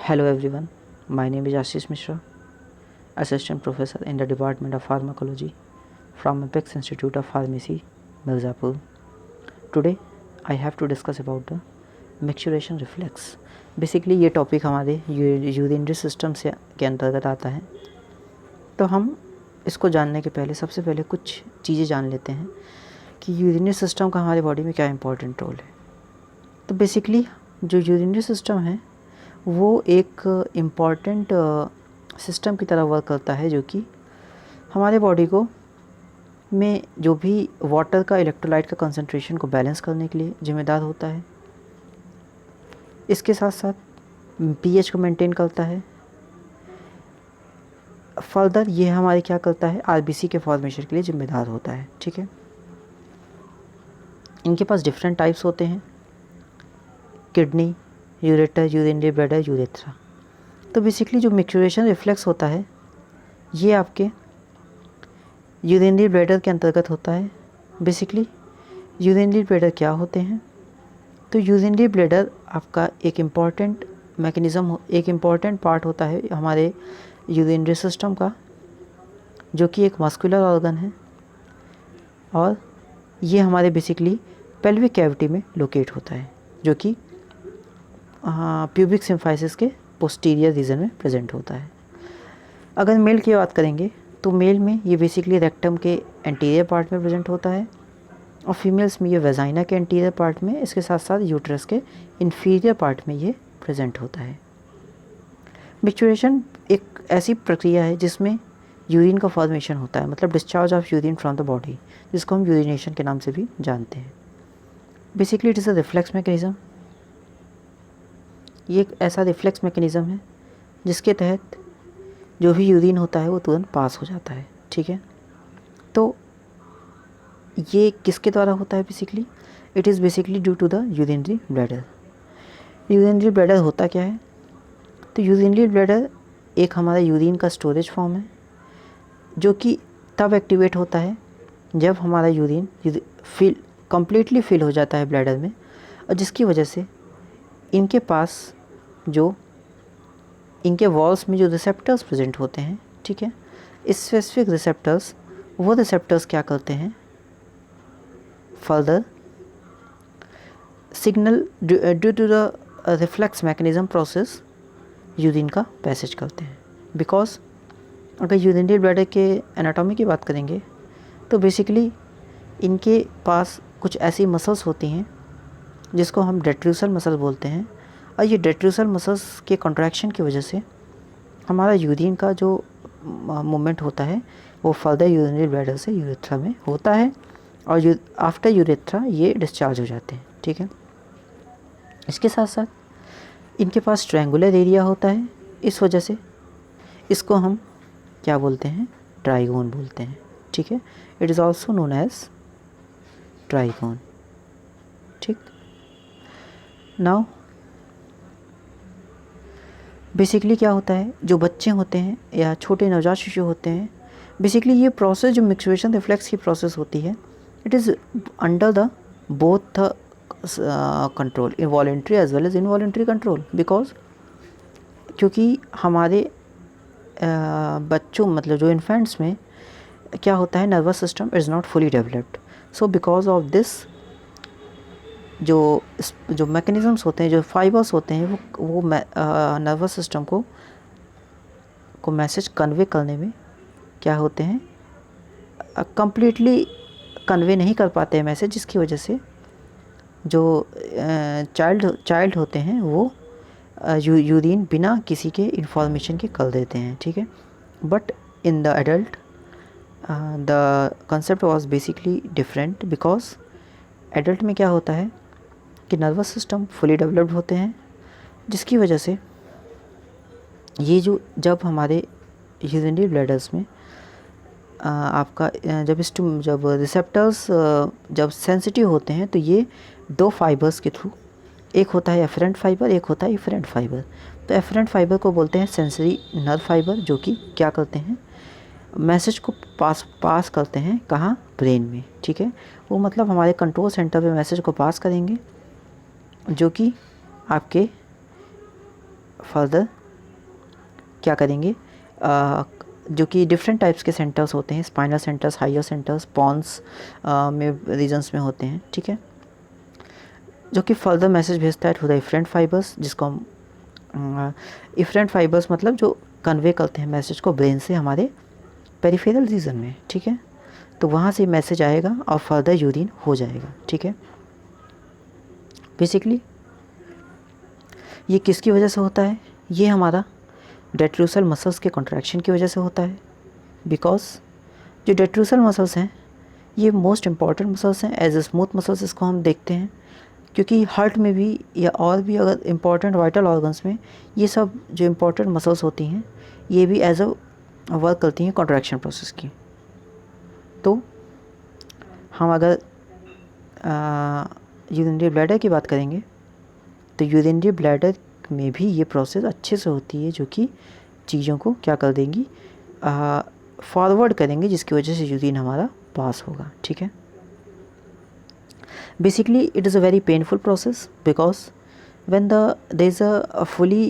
Hello everyone, my name is Ashish Mishra, Assistant Professor in the Department of Pharmacology from Apex Institute of Pharmacy, Mirzapur. Today I have to discuss about the micturition reflex. Basically ये topic हमारे urinary system से के अंतर्गत आता है। तो हम इसको जानने के पहले सबसे पहले कुछ चीज़ें जान लेते हैं कि यूरिनरी सिस्टम का हमारे बॉडी में क्या इंपॉर्टेंट रोल है। तो बेसिकली जो यूरिनरी सिस्टम है वो एक इम्पॉर्टेंट सिस्टम की तरह वर्क करता है, जो कि हमारे बॉडी को में जो भी वाटर का इलेक्ट्रोलाइट का कंसंट्रेशन को बैलेंस करने के लिए जिम्मेदार होता है। इसके साथ साथ पीएच को मेंटेन करता है। फर्दर ये हमारे क्या करता है, आरबीसी के फॉर्मेशन के लिए जिम्मेदार होता है। ठीक है, इनके पास डिफरेंट टाइप्स होते हैं, kidney, ureter, urinary bladder, urethra. तो बेसिकली जो मैक्चुरेशन रिफ्लेक्स होता है ये आपके यूरिनरी ब्लैडर के अंतर्गत होता है। बेसिकली यूरिनरी ब्लैडर क्या होते हैं? तो यूरिनरी ब्लैडर आपका एक इम्पॉर्टेंट मैकेनिज़्म, एक इम्पॉर्टेंट पार्ट होता है हमारे यूरिनरी सिस्टम का, जो कि एक मस्कुलर ऑर्गन है और ये हमारे बेसिकली पेल्विक कैविटी में लोकेट होता है, जो कि प्यूबिक सिम्फाइसिस के पोस्टीरियर रीजन में प्रेजेंट होता है। अगर मेल की बात करेंगे तो मेल में ये बेसिकली रेक्टम के एंटीरियर पार्ट में प्रेजेंट होता है और फीमेल्स में ये वेजाइना के एंटीरियर पार्ट में, इसके साथ साथ यूट्रस के इन्फीरियर पार्ट में ये प्रेजेंट होता है। मैक्चुरेशन एक ऐसी प्रक्रिया है जिसमें यूरिन का फॉर्मेशन होता है, मतलब discharge of urine from the body, जिसको हम यूरिनेशन के नाम से भी जानते हैं। Basically it is a reflex mechanism. ये एक ऐसा रिफ्लेक्स मैकेनिज़्म है जिसके तहत जो भी यूरिन होता है वो तुरंत पास हो जाता है। ठीक है, तो ये किसके द्वारा होता है? Basically it is basically due to the urinary bladder. Urinary bladder होता क्या है? तो यूरिनरी ब्लैडर एक हमारा यूरिन का स्टोरेज फॉर्म है, जो कि तब एक्टिवेट होता है जब हमारा यूरिन कम्प्लीटली फिल हो जाता है ब्लैडर में, और जिसकी वजह से इनके पास जो इनके वॉल्स में जो रिसेप्टर्स प्रेजेंट होते हैं, ठीक है, स्पेसिफिक रिसेप्टर्स, वो रिसेप्टर्स क्या करते हैं, further signal due to the reflex mechanism process urine का पैसेज करते हैं। बिकॉज अगर यूरिनरी ब्लैडर के एनाटॉमी की बात करेंगे तो बेसिकली इनके पास कुछ ऐसी मसल्स होती हैं जिसको हम डेट्रूसल मसल बोलते हैं, और ये डेट्रूसल मसल्स के कॉन्ट्रैक्शन की वजह से हमारा यूरिन का जो मूवमेंट होता है वो फर्दर यूरिनरी ब्लैडर से यूरेथ्रा में होता है, और आफ्टर यूरेथ्रा ये डिस्चार्ज हो जाते हैं। ठीक है, इसके साथ साथ इनके पास ट्रायंगुलर एरिया होता है, इस वजह से इसको हम क्या बोलते हैं, ट्राइगोन बोलते हैं। ठीक है, it is also known as trigone. ठीक, नाउ बेसिकली क्या होता है, जो बच्चे होते हैं या छोटे नवजात शिशु होते हैं, बेसिकली ये प्रोसेस जो मैक्चुरेशन रिफ्लेक्स की प्रोसेस होती है, it is under the both control, involuntary as well as involuntary control. Because क्योंकि हमारे बच्चों, मतलब जो इन्फेंट्स में क्या होता है, nervous system is not fully developed. So because of this जो मैकेनिज़म्स होते हैं, जो फाइबर्स होते हैं, वो नर्वस सिस्टम को मैसेज कन्वे करने में क्या होते हैं, कंप्लीटली कन्वे नहीं कर पाते हैं मैसेज, जिसकी वजह से जो चाइल्ड होते हैं वो यूरिन बिना किसी के इन्फॉर्मेशन के कर देते हैं। ठीक है, but in the adult the concept was basically different, because adult में क्या होता है कि नर्वस सिस्टम फुली डेवलप्ड होते हैं, जिसकी वजह से ये जब हमारे यूरिनरी ब्लैडर्स में आपका जब रिसेप्टर्स जब सेंसिटिव होते हैं, तो ये दो फाइबर्स के थ्रू, एक होता है एफरेंट फाइबर, एक होता है इफरेंट फाइबर। तो एफरेंट फाइबर को बोलते हैं सेंसरी नर्व फाइबर, जो कि क्या करते हैं, मैसेज को पास करते हैं, कहाँ, ब्रेन में। ठीक है, वो मतलब हमारे कंट्रोल सेंटर पे मैसेज को पास करेंगे, जो कि आपके फर्दर क्या करेंगे, जो कि डिफरेंट टाइप्स के सेंटर्स होते हैं, spinal centres, higher centres, pons में रीजन्स में होते हैं, ठीक है, जो कि फर्दर मैसेज भेजता है टू द इफरेंट फाइबर्स, जिसको हम इफरेंट फाइबर्स मतलब जो कन्वे करते हैं मैसेज को ब्रेन से हमारे पेरिफेरल रीजन में, ठीक है। तो वहाँ से मैसेज आएगा और फर्दर यूरिन हो जाएगा, ठीक है। बेसिकली ये किसकी वजह से होता है, ये हमारा डेट्रूसल मसल्स के कॉन्ट्रैक्शन की वजह से होता है। बिकॉज जो डेट्रूसल मसल्स हैं ये मोस्ट इम्पॉर्टेंट मसल्स हैं, एज ए स्मूथ मसल्स इसको हम देखते हैं, क्योंकि हार्ट में भी या और भी अगर इम्पॉर्टेंट वाइटल ऑर्गन्स में ये सब जो इम्पॉर्टेंट मसल्स होती हैं ये भी एज अ वर्क करती हैं कॉन्ट्रैक्शन प्रोसेस की। तो हम अगर यूरिनरी ब्लैडर की बात करेंगे तो यूरिनरी ब्लैडर में भी ये प्रोसेस अच्छे से होती है, जो कि चीज़ों को क्या कर देंगी, फॉरवर्ड करेंगे, जिसकी वजह से यूरिन हमारा पास होगा, ठीक है। Basically it is a very painful process because when there is a fully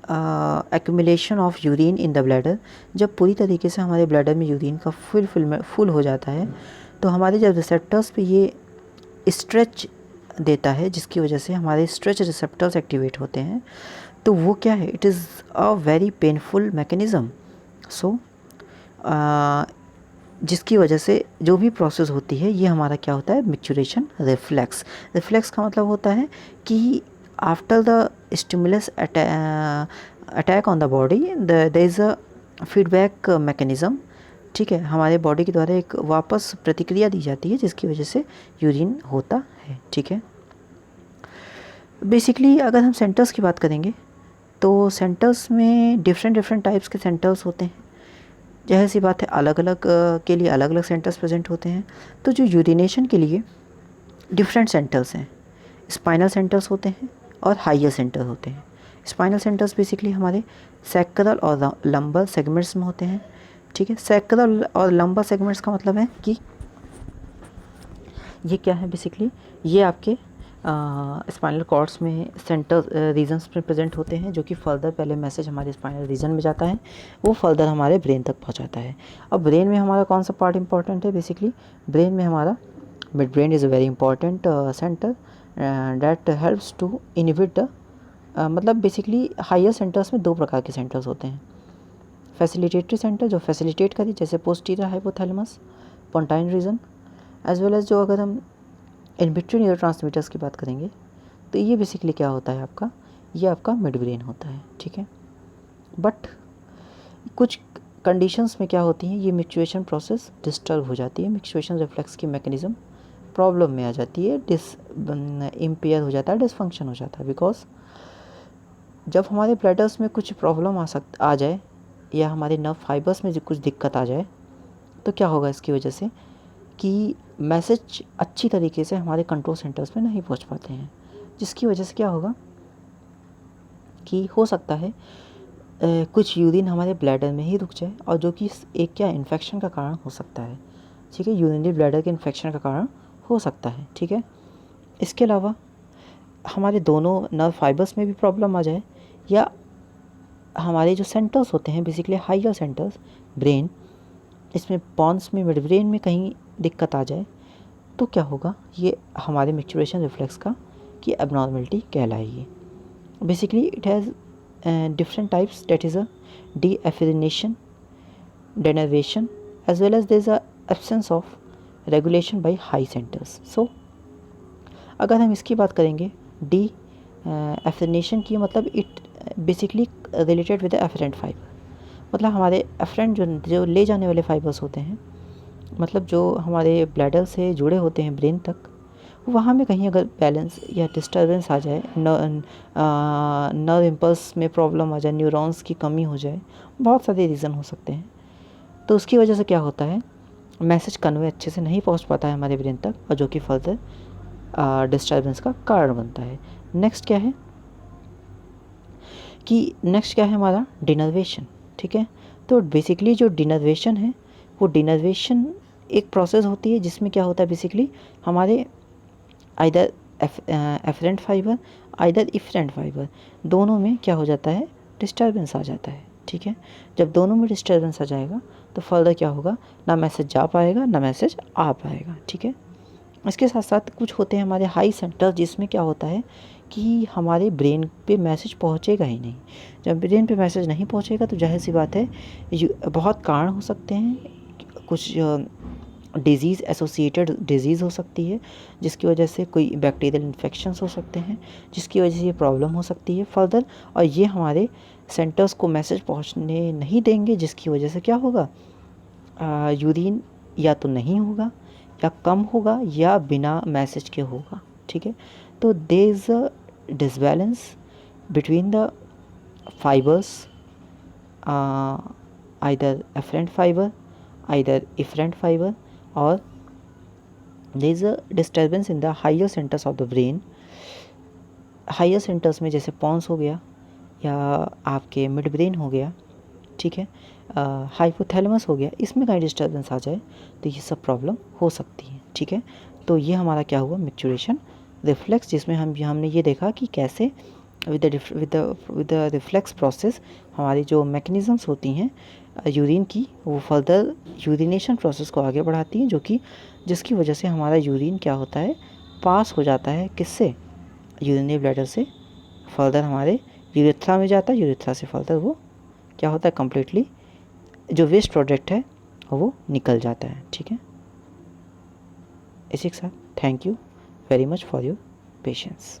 accumulation of urine in the bladder, जब पूरी तरीके से हमारे ब्लैडर में यूरिन का फुल हो जाता है तो हमारे जब रिसेप्टर्स पे ये स्ट्रेच देता है, जिसकी वजह से हमारे स्ट्रेच रिसेप्टर्स एक्टिवेट होते हैं, तो वो क्या है, it is a very painful mechanism. So जिसकी वजह से जो भी प्रोसेस होती है ये हमारा क्या होता है, मिक्चुरेशन रिफ्लेक्स। रिफ्लेक्स का मतलब होता है कि after the stimulus attack on the body there is a feedback mechanism, ठीक है, हमारे बॉडी के द्वारा एक वापस प्रतिक्रिया दी जाती है, जिसकी वजह से यूरिन होता है, ठीक है। बेसिकली अगर हम सेंटर्स की बात करेंगे तो सेंटर्स में डिफरेंट टाइप्स के सेंटर्स होते हैं। जाहिर सी बात है अलग अलग के लिए अलग अलग सेंटर्स प्रेजेंट होते हैं। तो जो यूरिनेशन के लिए डिफरेंट सेंटर्स हैं, स्पाइनल सेंटर्स होते हैं और हाइयर सेंटर होते हैं। स्पाइनल सेंटर्स बेसिकली हमारे सैक्रल और लंबर सेगमेंट्स में होते हैं, ठीक है। सैक्रल और लंबर सेगमेंट्स का मतलब है कि ये क्या है, बेसिकली ये आपके स्पाइनल कॉर्ड्स में सेंटर रीजन्स में प्रेजेंट होते हैं, जो कि फर्दर पहले मैसेज हमारे स्पाइनल रीजन में जाता है, वो फर्दर हमारे ब्रेन तक पहुंचाता है। अब ब्रेन में हमारा कौन सा पार्ट इंपॉर्टेंट है, बेसिकली ब्रेन में हमारा mid brain is a very important centre that helps to inhibit the मतलब बेसिकली हायर सेंटर्स में दो प्रकार के सेंटर्स होते हैं। फैसिलिटेटरी सेंटर जो फैसिलिटेट करे, जैसे posterior hypothalamus, pontine region, as well as जो अगर हम इन बिटवीन न्यूरो ट्रांसमीटर्स की बात करेंगे तो ये बेसिकली क्या होता है आपका, ये आपका मिड ब्रेन होता है, ठीक है। बट कुछ कंडीशंस में क्या होती हैं, ये मिक्चुएशन प्रोसेस डिस्टर्ब हो जाती है, मिक्चुएशन रिफ्लेक्स की मैकेनिज़्म प्रॉब्लम में आ जाती है, इम्पेयर हो जाता है, डिसफंक्शन हो जाता है। बिकॉज जब हमारे ब्लैडर्स में कुछ प्रॉब्लम आ जाए या हमारे नर्व फाइबर्स में कुछ दिक्कत आ जाए तो क्या होगा, इसकी वजह से कि मैसेज अच्छी तरीके से हमारे कंट्रोल सेंटर्स में नहीं पहुंच पाते हैं, जिसकी वजह से क्या होगा कि हो सकता है कुछ यूरिन हमारे ब्लैडर में ही रुक जाए, और जो कि एक क्या इन्फेक्शन का कारण हो सकता है, ठीक है, यूरिनरी ब्लैडर के इन्फेक्शन का कारण हो सकता है, ठीक है। इसके अलावा हमारे दोनों नर्व फाइबर्स में भी प्रॉब्लम आ जाए, या हमारे जो सेंटर्स होते हैं बेसिकली हाइयर सेंटर्स ब्रेन, इसमें पॉन्स में मिड ब्रेन में कहीं दिक्कत आ जाए तो क्या होगा, ये हमारे मिक्चुरेशन रिफ्लेक्स का की एबनॉर्मलिटी कहलाएगी। Basically it has different types, that is a deafferentation, denervation, as well as there is a absence of regulation by high centres. So अगर हम इसकी बात करेंगे डी एफिनेशन की, मतलब it basically related with the afferent fibre, मतलब हमारे efferent जो ले जाने वाले फाइबर्स होते हैं, मतलब जो हमारे ब्लैडर से जुड़े होते हैं ब्रेन तक, वहाँ में कहीं अगर बैलेंस या डिस्टर्बेंस आ जाए, नर्व इम्पल्स में प्रॉब्लम आ जाए, न्यूरॉन्स की कमी हो जाए, बहुत सारे रीज़न हो सकते हैं, तो उसकी वजह से क्या होता है, मैसेज कन्वे अच्छे से नहीं पहुँच पाता है हमारे ब्रेन तक, और जो कि फर्दर डिस्टर्बेंस का कारण बनता है। नेक्स्ट क्या है हमारा डिनर्वेशन, ठीक है। तो बेसिकली जो डिनर्वेशन है, वो डिनर्वेशन एक प्रोसेस होती है जिसमें क्या होता है, बेसिकली हमारे either afferent fibre either efferent fibre दोनों में क्या हो जाता है, डिस्टर्बेंस आ जाता है, ठीक है। जब दोनों में डिस्टर्बेंस आ जाएगा तो फर्दर क्या होगा, ना मैसेज जा पाएगा ना मैसेज आ पाएगा, ठीक है। इसके साथ साथ कुछ होते हैं हमारे हाई सेंटर, जिसमें क्या होता है कि हमारे ब्रेन पे मैसेज पहुंचेगा ही नहीं। जब ब्रेन पे मैसेज नहीं पहुंचेगा तो जाहिर सी बात है बहुत कारण हो सकते हैं, कुछ डिज़ीज़ एसोसिएटेड डिज़ीज़ हो सकती है, जिसकी वजह से कोई बैक्टीरियल इन्फेक्शंस हो सकते हैं, जिसकी वजह से ये प्रॉब्लम हो सकती है फर्दर, और ये हमारे सेंटर्स को मैसेज पहुंचने नहीं देंगे, जिसकी वजह से क्या होगा, यूरिन या तो नहीं होगा या कम होगा या बिना मैसेज के होगा, ठीक है। तो there is a disbalance between the fibers, either afferent fiber, either efferent fiber, or there is a disturbance in the higher centers of the brain. Higher centres में जैसे पॉन्स हो गया या आपके मिड ब्रेन हो गया, ठीक है, हाइपोथैलेमस हो गया, इसमें कहीं डिस्टर्बेंस आ जाए तो ये सब प्रॉब्लम हो सकती है, ठीक है। तो ये हमारा क्या हुआ, मैच्योरेशन रिफ्लेक्स, जिसमें हमने ये देखा कि कैसे विद द रिफ्लेक्स प्रोसेस हमारी जो मैकेनिज़म्स होती हैं यूरिन की, वो फर्दर यूरिनेशन प्रोसेस को आगे बढ़ाती हैं, जिसकी वजह से हमारा यूरिन क्या होता है, पास हो जाता है किससे, यूरिनरी ब्लैडर से फर्दर हमारे यूरेथ्रा में जाता है, यूरेथ्रा से फर्दर वो क्या होता है, कम्प्लीटली जो वेस्ट प्रोडक्ट है वो निकल जाता है, ठीक है। इसी के साथ thank you very much for your patience.